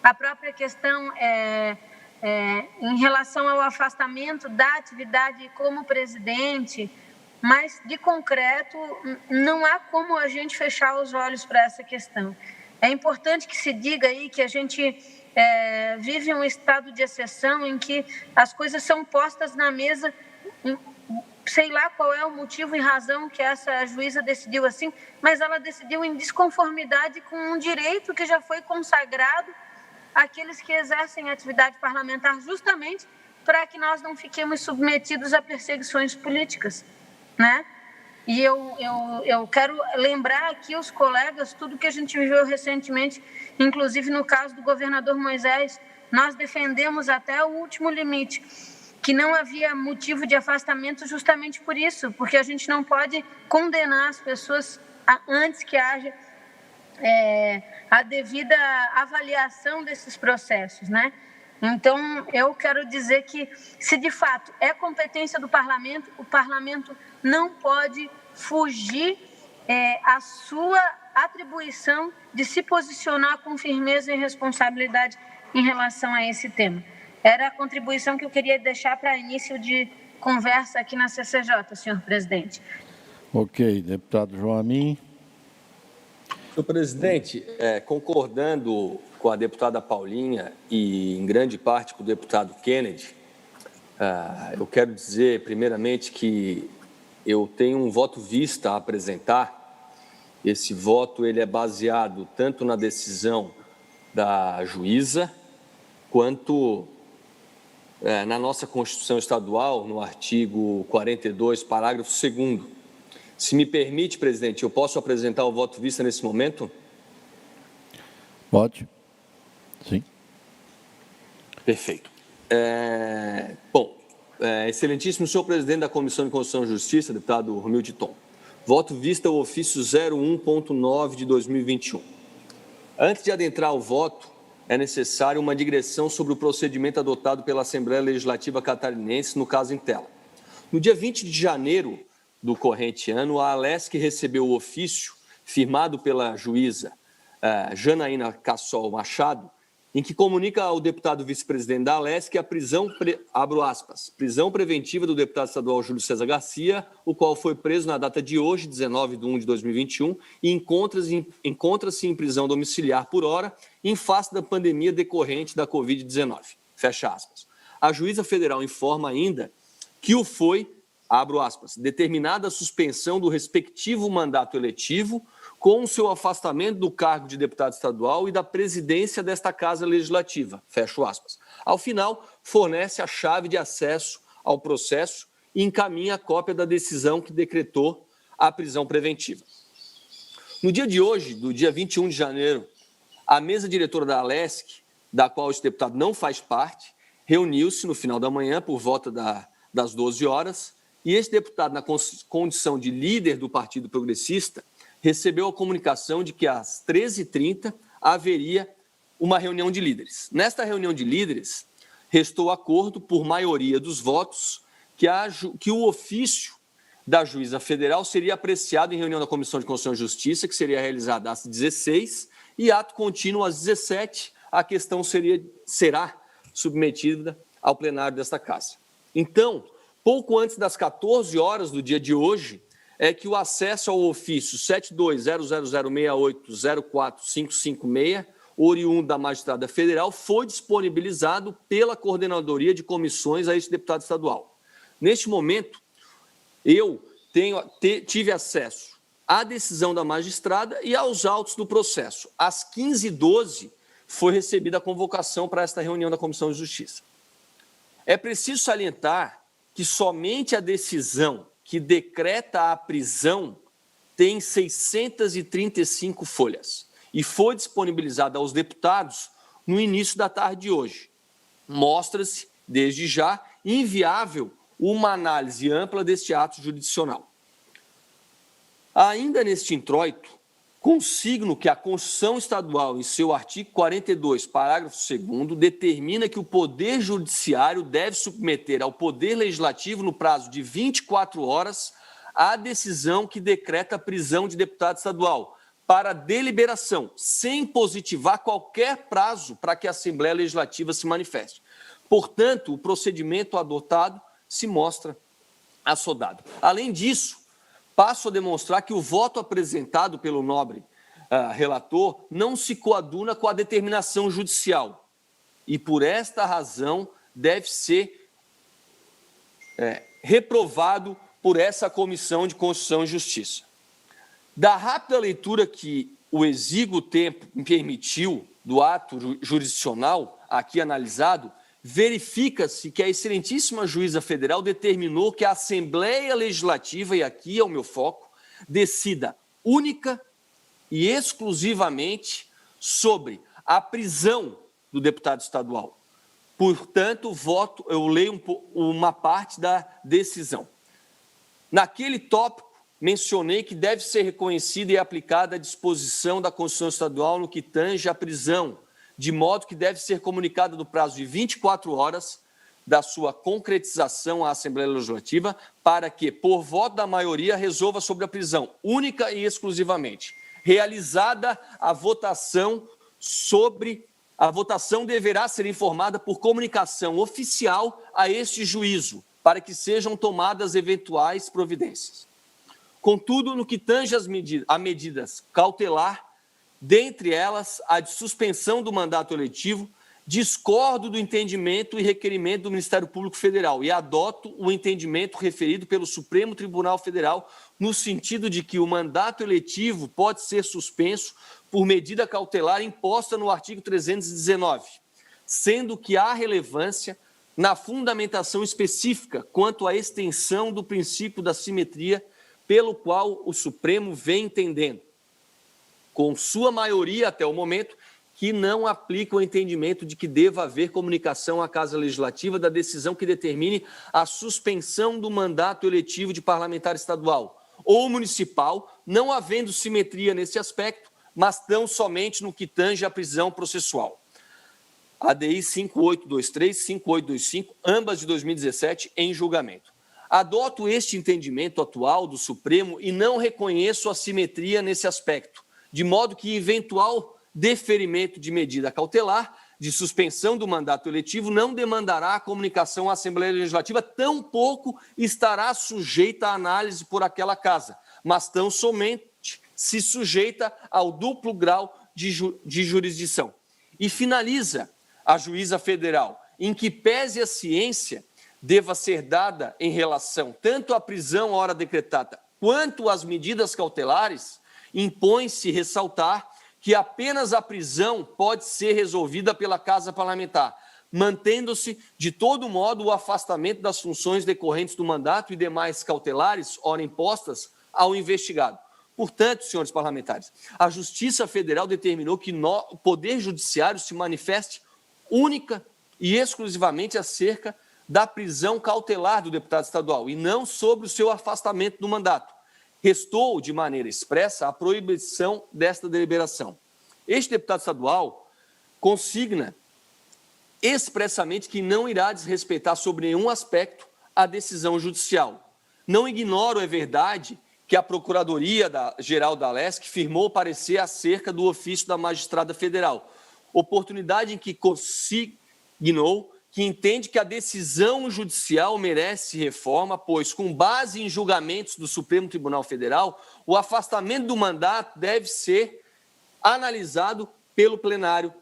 a própria questão em relação ao afastamento da atividade como presidente, mas, de concreto, não há como a gente fechar os olhos para essa questão. É importante que se diga aí que a gente vive um estado de exceção em que as coisas são postas na mesa, sei lá qual é o motivo e razão que essa juíza decidiu assim, mas ela decidiu em desconformidade com um direito que já foi consagrado àqueles que exercem atividade parlamentar, justamente para que nós não fiquemos submetidos a perseguições políticas, né? E eu quero lembrar aqui os colegas tudo que a gente viveu recentemente, inclusive no caso do governador Moisés, nós defendemos até o último limite que não havia motivo de afastamento justamente por isso, porque a gente não pode condenar as pessoas antes que haja a devida avaliação desses processos, né? Então, eu quero dizer que, se de fato é competência do parlamento, o parlamento não pode fugir à sua atribuição de se posicionar com firmeza e responsabilidade em relação a esse tema. Era a contribuição que eu queria deixar para início de conversa aqui na CCJ, senhor presidente. Ok, deputado João Amin. Senhor presidente, concordando com a deputada Paulinha e, em grande parte, com o deputado Kennedy, eu quero dizer, primeiramente, que eu tenho um voto vista a apresentar. Esse voto ele é baseado tanto na decisão da juíza, quanto na nossa Constituição Estadual, no artigo 42, parágrafo 2º. Se me permite, presidente, eu posso apresentar o voto vista nesse momento? Pode. Sim. Perfeito. Excelentíssimo senhor presidente da Comissão de Constituição e Justiça, deputado Romilde Tom. Voto vista o ofício 01.9 de 2021. Antes de adentrar o voto, é necessário uma digressão sobre o procedimento adotado pela Assembleia Legislativa Catarinense, no caso em tela. No dia 20 de janeiro do corrente ano, a Alesc recebeu o ofício firmado pela juíza Janaína Cassol Machado, em que comunica ao deputado vice-presidente da Alesc a prisão preventiva do deputado estadual Júlio César Garcia, o qual foi preso na data de hoje, 19 de 1 de 2021, e encontra-se em prisão domiciliar por hora, em face da pandemia decorrente da Covid-19. Fecha aspas. A juíza federal informa ainda que o foi, abro aspas, determinada a suspensão do respectivo mandato eletivo com o seu afastamento do cargo de deputado estadual e da presidência desta Casa Legislativa, fecho aspas. Ao final, fornece a chave de acesso ao processo e encaminha a cópia da decisão que decretou a prisão preventiva. No dia de hoje, do dia 21 de janeiro, a mesa diretora da Alesc, da qual esse deputado não faz parte, reuniu-se no final da manhã, por volta das 12 horas, e esse deputado, na condição de líder do Partido Progressista, recebeu a comunicação de que às 13h30 haveria uma reunião de líderes. Nesta reunião de líderes, restou acordo por maioria dos votos que o ofício da juíza federal seria apreciado em reunião da Comissão de Constituição e Justiça, que seria realizada às 16h, e ato contínuo às 17h, a questão será submetida ao plenário desta Casa. Então, pouco antes das 14 horas do dia de hoje, é que o acesso ao ofício 720068045556, oriundo da Magistrada Federal, foi disponibilizado pela Coordenadoria de Comissões a este deputado estadual. Neste momento, eu tive acesso à decisão da magistrada e aos autos do processo. Às 15h12, foi recebida a convocação para esta reunião da Comissão de Justiça. É preciso salientar que somente a decisão que decreta a prisão tem 635 folhas e foi disponibilizada aos deputados no início da tarde de hoje. Mostra-se, desde já, inviável uma análise ampla deste ato jurisdicional. Ainda neste introito, consigno que a Constituição Estadual, em seu artigo 42, parágrafo 2º, determina que o Poder Judiciário deve submeter ao Poder Legislativo, no prazo de 24 horas, a decisão que decreta a prisão de deputado estadual, para deliberação, sem positivar qualquer prazo para que a Assembleia Legislativa se manifeste. Portanto, o procedimento adotado se mostra assodado. Além disso, passo a demonstrar que o voto apresentado pelo nobre relator não se coaduna com a determinação judicial e, por esta razão, deve ser reprovado por essa Comissão de Constituição e Justiça. Da rápida leitura que o exíguo tempo me permitiu do ato jurisdicional aqui analisado, verifica-se que a excelentíssima juíza federal determinou que a Assembleia Legislativa, e aqui é o meu foco, decida única e exclusivamente sobre a prisão do deputado estadual. Portanto, eu leio uma parte da decisão. Naquele tópico, mencionei que deve ser reconhecida e aplicada a disposição da Constituição Estadual no que tange à prisão, de modo que deve ser comunicada no prazo de 24 horas da sua concretização à Assembleia Legislativa, para que, por voto da maioria, resolva sobre a prisão, única e exclusivamente. Realizada a votação a votação deverá ser informada por comunicação oficial a este juízo, para que sejam tomadas eventuais providências. Contudo, no que tange a medidas cautelar, dentre elas a de suspensão do mandato eletivo, discordo do entendimento e requerimento do Ministério Público Federal e adoto o entendimento referido pelo Supremo Tribunal Federal no sentido de que o mandato eletivo pode ser suspenso por medida cautelar imposta no artigo 319, sendo que há relevância na fundamentação específica quanto à extensão do princípio da simetria, pelo qual o Supremo vem entendendo, com sua maioria até o momento, que não aplica o entendimento de que deva haver comunicação à Casa Legislativa da decisão que determine a suspensão do mandato eletivo de parlamentar estadual ou municipal, não havendo simetria nesse aspecto, mas tão somente no que tange à prisão processual. ADI 5823 e 5825, ambas de 2017, em julgamento. Adoto este entendimento atual do Supremo e não reconheço a simetria nesse aspecto, de modo que eventual deferimento de medida cautelar de suspensão do mandato eletivo não demandará a comunicação à Assembleia Legislativa, tampouco estará sujeita à análise por aquela casa, mas tão somente se sujeita ao duplo grau de jurisdição. E finaliza a juíza federal, em que pese a ciência deva ser dada em relação tanto à prisão à hora decretada quanto às medidas cautelares, impõe-se ressaltar que apenas a prisão pode ser resolvida pela Casa Parlamentar, mantendo-se, de todo modo, o afastamento das funções decorrentes do mandato e demais cautelares, ora impostas, ao investigado. Portanto, senhores parlamentares, a Justiça Federal determinou que o Poder Judiciário se manifeste única e exclusivamente acerca da prisão cautelar do deputado estadual e não sobre o seu afastamento do mandato. Restou, de maneira expressa, a proibição desta deliberação. Este deputado estadual consigna expressamente que não irá desrespeitar sobre nenhum aspecto a decisão judicial. Não ignoro, é verdade, que a Procuradoria-Geral da Lesc firmou parecer acerca do ofício da magistrada federal, oportunidade em que consignou que entende que a decisão judicial merece reforma, pois, com base em julgamentos do Supremo Tribunal Federal, o afastamento do mandato deve ser analisado pelo plenário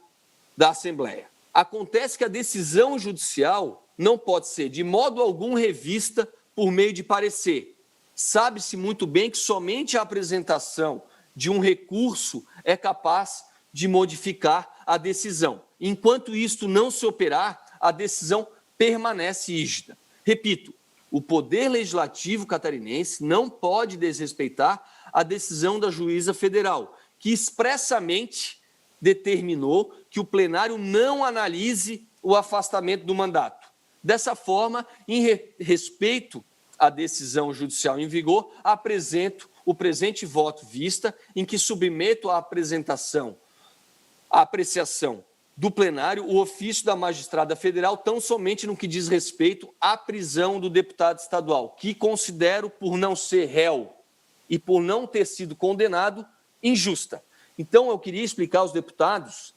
da Assembleia. Acontece que a decisão judicial não pode ser, de modo algum, revista por meio de parecer. Sabe-se muito bem que somente a apresentação de um recurso é capaz de modificar a decisão. Enquanto isto não se operar, a decisão permanece rígida. Repito, o Poder Legislativo catarinense não pode desrespeitar a decisão da juíza federal, que expressamente determinou que o plenário não analise o afastamento do mandato. Dessa forma, em respeito à decisão judicial em vigor, apresento o presente voto vista, em que submeto à apreciação do plenário o ofício da magistrada federal, tão somente no que diz respeito à prisão do deputado estadual, que considero, por não ser réu e por não ter sido condenado, injusta. Então, eu queria explicar aos deputados,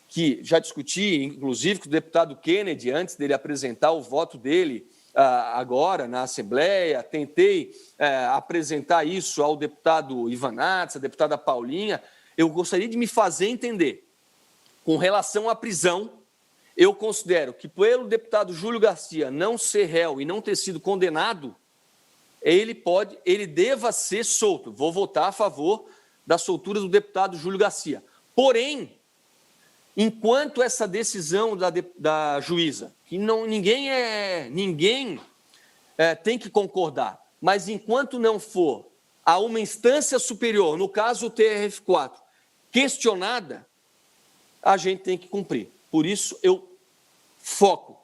que já discuti, inclusive, com o deputado Kennedy, antes dele apresentar o voto dele agora na Assembleia, tentei apresentar isso ao deputado Ivanatz, à deputada Paulinha. Eu gostaria de me fazer entender. Com relação à prisão, eu considero que, pelo deputado Júlio Garcia não ser réu e não ter sido condenado, ele deva ser solto. Vou votar a favor da soltura do deputado Júlio Garcia. Porém, enquanto essa decisão da juíza, que ninguém tem que concordar, mas enquanto não for a uma instância superior, no caso o TRF4, questionada, a gente tem que cumprir. Por isso, eu foco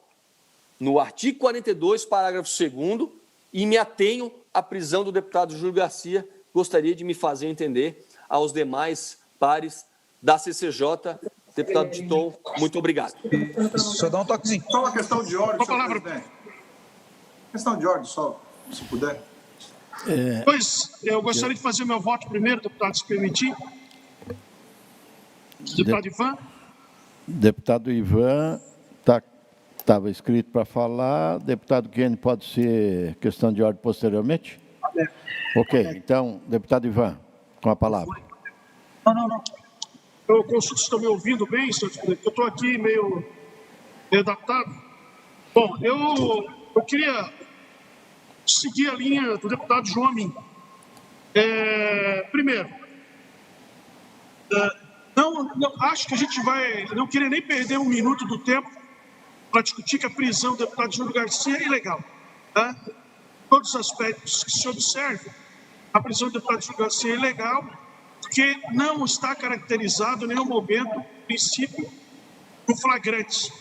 no artigo 42, parágrafo 2º, e me atenho à prisão do deputado Júlio Garcia. Gostaria de me fazer entender aos demais pares da CCJ. Deputado Titon, muito obrigado. Só dá um toquezinho. Só uma questão de ordem, senhor presidente. Questão de ordem, só, se puder. Pois, eu gostaria de fazer meu voto primeiro, deputado, se permitir. Deputado Ivan. Deputado Ivan estava inscrito para falar. Deputado Kennedy, pode ser questão de ordem posteriormente? Ok, então, deputado Ivan, com a palavra. Não. Eu consulto se estão me ouvindo bem, senhor presidente, eu estou aqui meio adaptado. Bom, eu queria seguir a linha do deputado João Amin. Primeiro, não acho que a gente vai não querer nem perder um minuto do tempo para discutir que a prisão do deputado Júlio Garcia é ilegal. Tá? Todos os aspectos que se observam, a prisão do deputado Júlio Garcia é ilegal porque não está caracterizado em nenhum momento o princípio do flagrante.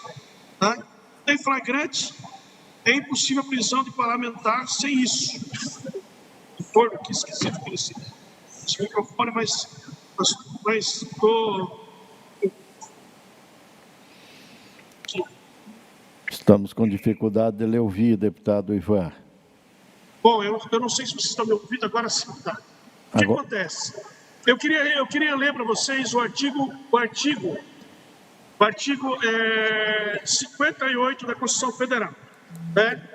Tá? Em flagrante, é impossível a prisão de parlamentar sem isso. Forno aqui, esqueci de esse microfone, mas estou... Estamos com dificuldade de lhe ouvir, deputado Ivan. Bom, eu não sei se vocês estão me ouvindo, agora sim. Tá. O que acontece? Eu queria ler para vocês o artigo 58 da Constituição Federal. Né?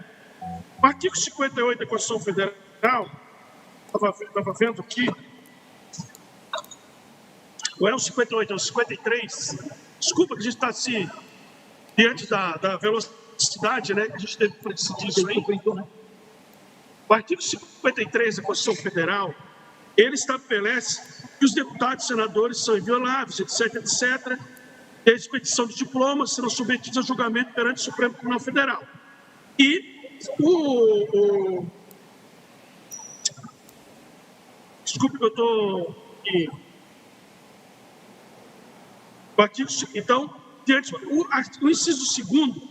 O artigo 58 da Constituição Federal, estava vendo aqui, não é o 58, é o 53. Desculpa que a gente está assim, diante da velocidade, né, que a gente teve para decidir isso aí. O artigo 53 da Constituição Federal, ele estabelece que os deputados e senadores são invioláveis, etc., etc., e a expedição de diplomas serão submetidos a julgamento perante o Supremo Tribunal Federal. E desculpe que eu estou... Então, o inciso 2º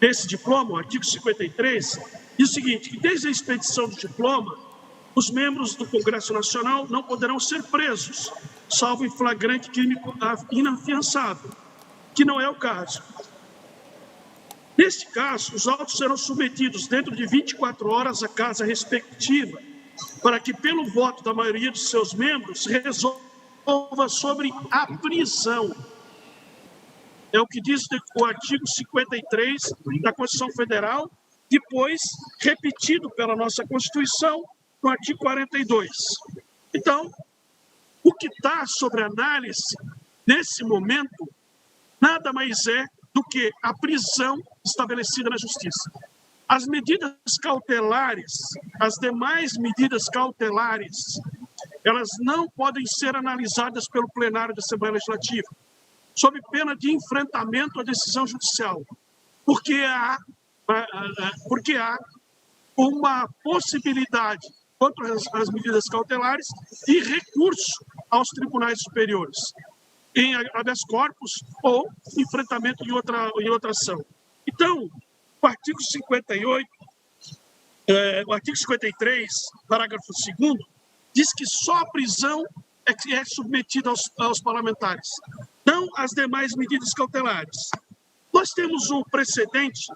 desse diploma, o artigo 53, diz o seguinte, que desde a expedição do diploma, os membros do Congresso Nacional não poderão ser presos, salvo em flagrante crime inafiançável, que não é o caso. Neste caso, os autos serão submetidos dentro de 24 horas à casa respectiva, para que, pelo voto da maioria dos seus membros, resolva sobre a prisão. É o que diz o artigo 53 da Constituição Federal, depois repetido pela nossa Constituição no artigo 42. Então, o que está sobre análise nesse momento nada mais é do que a prisão estabelecida na Justiça. As medidas cautelares, as demais medidas cautelares, elas não podem ser analisadas pelo plenário da Assembleia Legislativa, sob pena de enfrentamento à decisão judicial, porque há uma possibilidade contra as medidas cautelares e recurso aos tribunais superiores, em habeas corpus ou enfrentamento em outra ação. Então, o artigo 58, o artigo 53, parágrafo 2º, diz que só a prisão é que é submetida aos parlamentares, não as demais medidas cautelares. Nós temos um precedente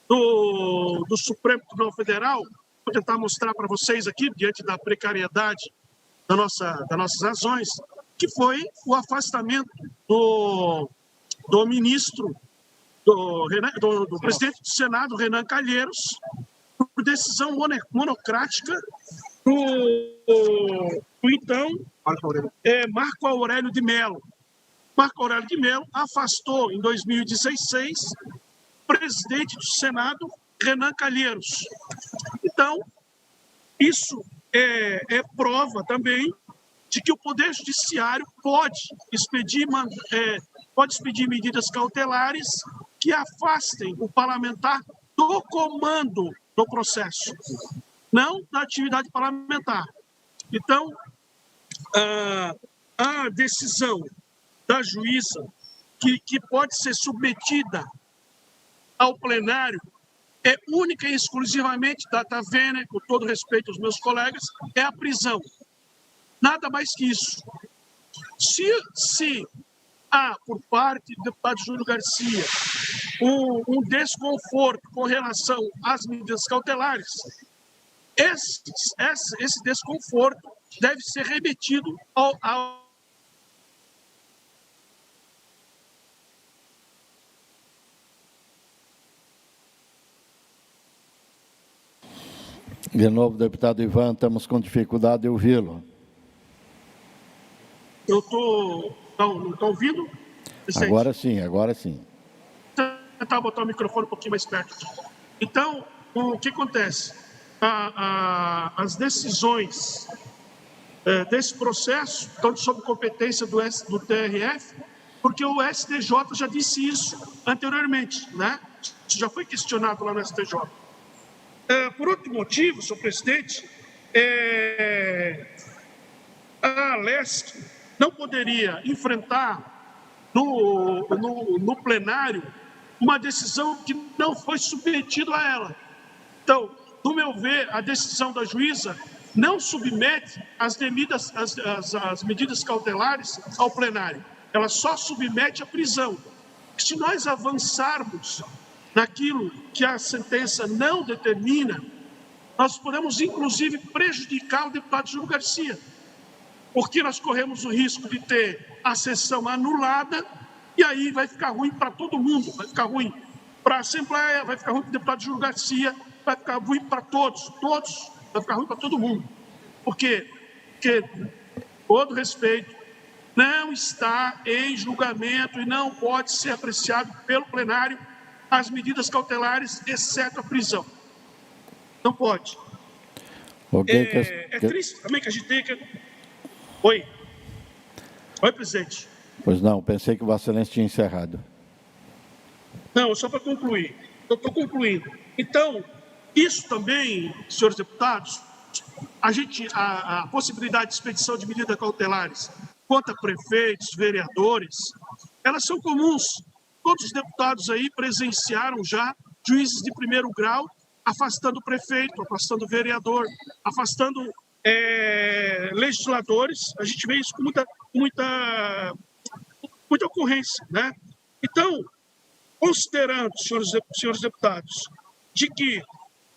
do Supremo Tribunal Federal, vou tentar mostrar para vocês aqui, diante da precariedade das nossas razões, que foi o afastamento do ministro, do presidente do Senado, Renan Calheiros, por decisão monocrática do então Marco Aurélio de Mello. Marco Aurélio de Mello afastou, em 2016, o presidente do Senado, Renan Calheiros. Então, isso é prova também de que o Poder Judiciário pode expedir medidas cautelares que afastem o parlamentar do comando do processo, não da atividade parlamentar. Então, a decisão da juíza que pode ser submetida ao plenário é única e exclusivamente, data vênia, com todo respeito aos meus colegas, é a prisão. Nada mais que isso. Se há, por parte do deputado Júlio Garcia, um desconforto com relação às medidas cautelares, esse desconforto deve ser remetido ao De novo, deputado Ivan, estamos com dificuldade de ouvi-lo. Eu estou... Não está ouvindo? Vicente? Agora sim, agora sim. Vou tentar botar o microfone um pouquinho mais perto. Então, o que acontece? As decisões desse processo estão sob competência do TRF, porque o STJ já disse isso anteriormente, né? Isso já foi questionado lá no STJ. Por outro motivo, senhor presidente, a Alesc não poderia enfrentar no plenário uma decisão que não foi submetida a ela. Então, no meu ver, a decisão da juíza não submete as medidas cautelares ao plenário. Ela só submete a prisão. Se nós avançarmos naquilo que a sentença não determina, nós podemos, inclusive, prejudicar o deputado Júlio Garcia, porque nós corremos o risco de ter a sessão anulada e aí vai ficar ruim para todo mundo, vai ficar ruim para a Assembleia, vai ficar ruim para o deputado Júlio Garcia, vai ficar ruim para todos, vai ficar ruim para todo mundo. Por quê? Porque, todo respeito, não está em julgamento e não pode ser apreciado pelo plenário as medidas cautelares, exceto a prisão. Não pode. Triste também que a gente tenha que... Oi, presidente. Pois não, pensei que Vossa Excelência tinha encerrado. Não, só para concluir. Eu estou concluindo. Então, isso também, senhores deputados, a possibilidade de expedição de medidas cautelares contra prefeitos, vereadores, elas são comuns. Todos os deputados aí presenciaram já juízes de primeiro grau afastando o prefeito, afastando o vereador, afastando legisladores. A gente vê isso com muita ocorrência, né? Então, considerando, senhores deputados, de que o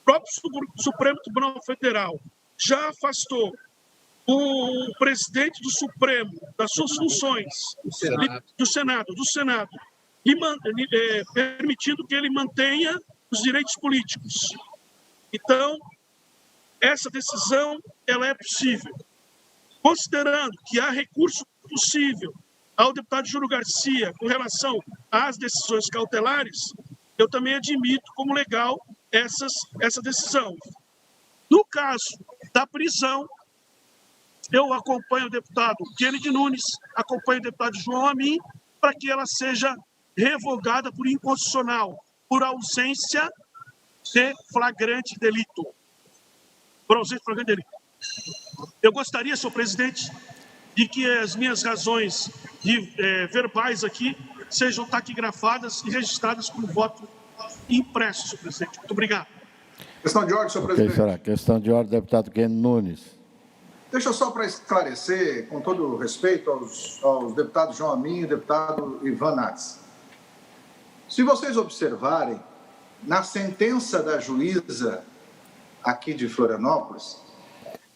próprio Supremo Tribunal Federal já afastou o presidente do Supremo das suas funções, do Senado, permitindo que ele mantenha os direitos políticos. Então, essa decisão ela é possível. Considerando que há recurso possível ao deputado Júlio Garcia com relação às decisões cautelares, eu também admito como legal essa decisão. No caso da prisão, eu acompanho o deputado Kennedy Nunes, acompanho o deputado João Amin, para que ela seja revogada por inconstitucional, por ausência de flagrante delito. Por ausência de flagrante delito. Eu gostaria, senhor presidente, de que as minhas razões verbais aqui sejam taquigrafadas e registradas como voto impresso, senhor presidente. Muito obrigado. Questão de ordem, senhor presidente. Será? Questão de ordem, deputado Kennedy Nunes. Deixa eu só para esclarecer, com todo o respeito aos deputados João Amin e deputado Ivan Nats. Se vocês observarem, na sentença da juíza aqui de Florianópolis,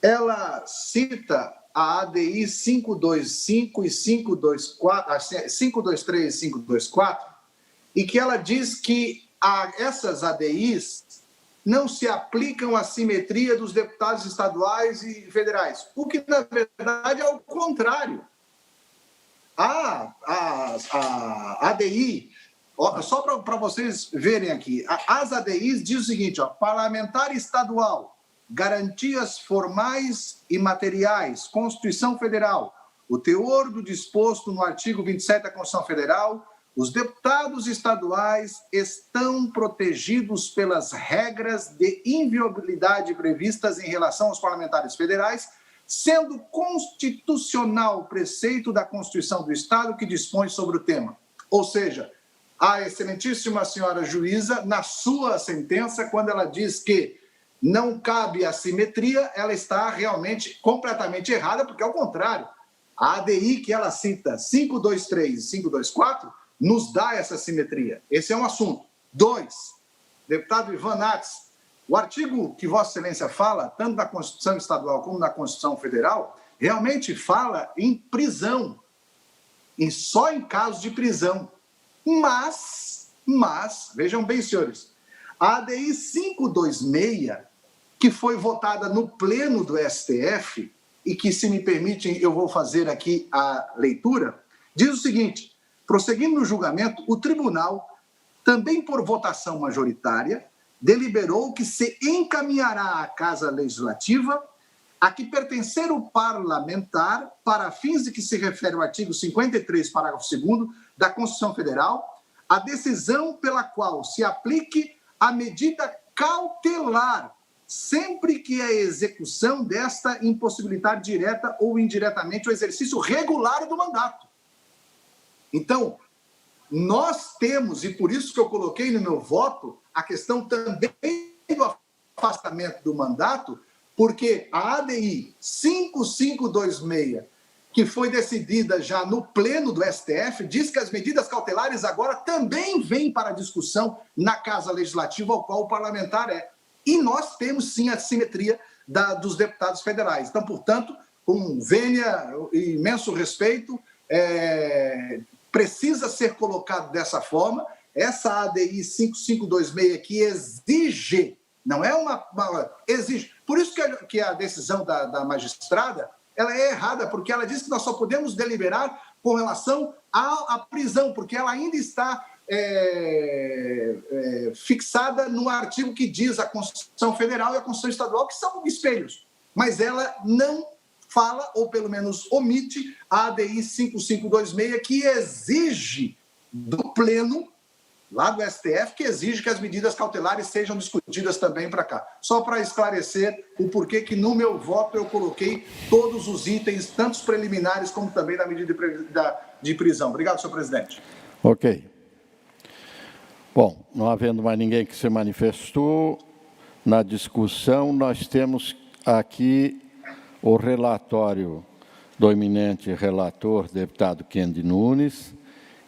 ela cita a ADI 525 e 523 e 524, e que ela diz que essas ADIs não se aplicam à simetria dos deputados estaduais e federais, o que, na verdade, é o contrário. A ADI, só para vocês verem aqui, as ADIs diz o seguinte, parlamentar estadual, garantias formais e materiais, Constituição Federal, o teor do disposto no artigo 27 da Constituição Federal, os deputados estaduais estão protegidos pelas regras de inviolabilidade previstas em relação aos parlamentares federais, sendo constitucional o preceito da Constituição do Estado que dispõe sobre o tema. Ou seja, a excelentíssima senhora juíza, na sua sentença, quando ela diz que não cabe assimetria, ela está realmente completamente errada, porque, ao contrário, a ADI que ela cita, 523 e 524, nos dá essa simetria. Esse é um assunto. 2, deputado Ivan Nats, o artigo que Vossa Excelência fala, tanto na Constituição Estadual como na Constituição Federal, realmente fala em prisão, só em casos de prisão. Mas, vejam bem, senhores, a ADI 526, que foi votada no pleno do STF, e que, se me permitem, eu vou fazer aqui a leitura, diz o seguinte: prosseguindo no julgamento, o tribunal, também por votação majoritária, deliberou que se encaminhará à Casa Legislativa a que pertencer o parlamentar para fins de que se refere ao artigo 53, parágrafo 2º da Constituição Federal, a decisão pela qual se aplique a medida cautelar sempre que a execução desta impossibilitar direta ou indiretamente o exercício regular do mandato. Então, nós temos, e por isso que eu coloquei no meu voto, a questão também do afastamento do mandato, porque a ADI 5526, que foi decidida já no pleno do STF, diz que as medidas cautelares agora também vêm para discussão na Casa Legislativa, ao qual o parlamentar é. E nós temos, sim, a simetria dos deputados federais. Então, portanto, com vênia e imenso respeito, precisa ser colocado dessa forma. Essa ADI 5526 que exige, não é exige. Por isso que a decisão da magistrada ela é errada, porque ela diz que nós só podemos deliberar com relação à prisão, porque ela ainda está fixada no artigo que diz a Constituição Federal e a Constituição Estadual, que são espelhos. Mas ela não fala, ou pelo menos omite, a ADI 5526, que exige do pleno, lá do STF, que exige que as medidas cautelares sejam discutidas também para cá. Só para esclarecer o porquê que no meu voto eu coloquei todos os itens, tanto os preliminares como também da medida de prisão. Obrigado, senhor presidente. Ok. Bom, não havendo mais ninguém que se manifestou, na discussão nós temos aqui o relatório do eminente relator, deputado Kendi Nunes,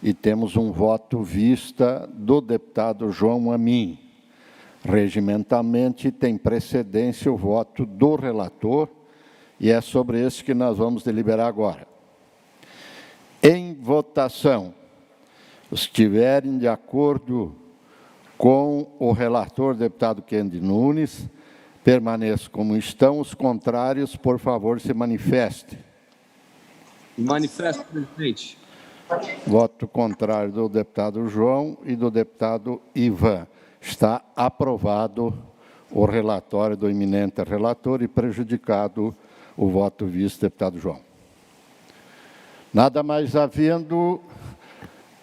e temos um voto vista do deputado João Amin. Regimentalmente tem precedência o voto do relator, e é sobre esse que nós vamos deliberar agora. Em votação, os que estiverem de acordo com o relator, deputado Kendi Nunes, permaneçam como estão. Os contrários, por favor, se manifestem. Manifesto, presidente. Voto contrário do deputado João e do deputado Ivan. Está aprovado o relatório do eminente relator e prejudicado o voto visto do deputado João. Nada mais havendo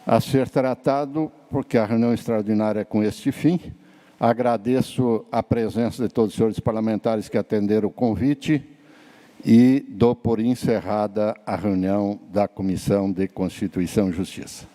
a ser tratado, porque a reunião extraordinária é com este fim. Agradeço a presença de todos os senhores parlamentares que atenderam o convite e dou por encerrada a reunião da Comissão de Constituição e Justiça.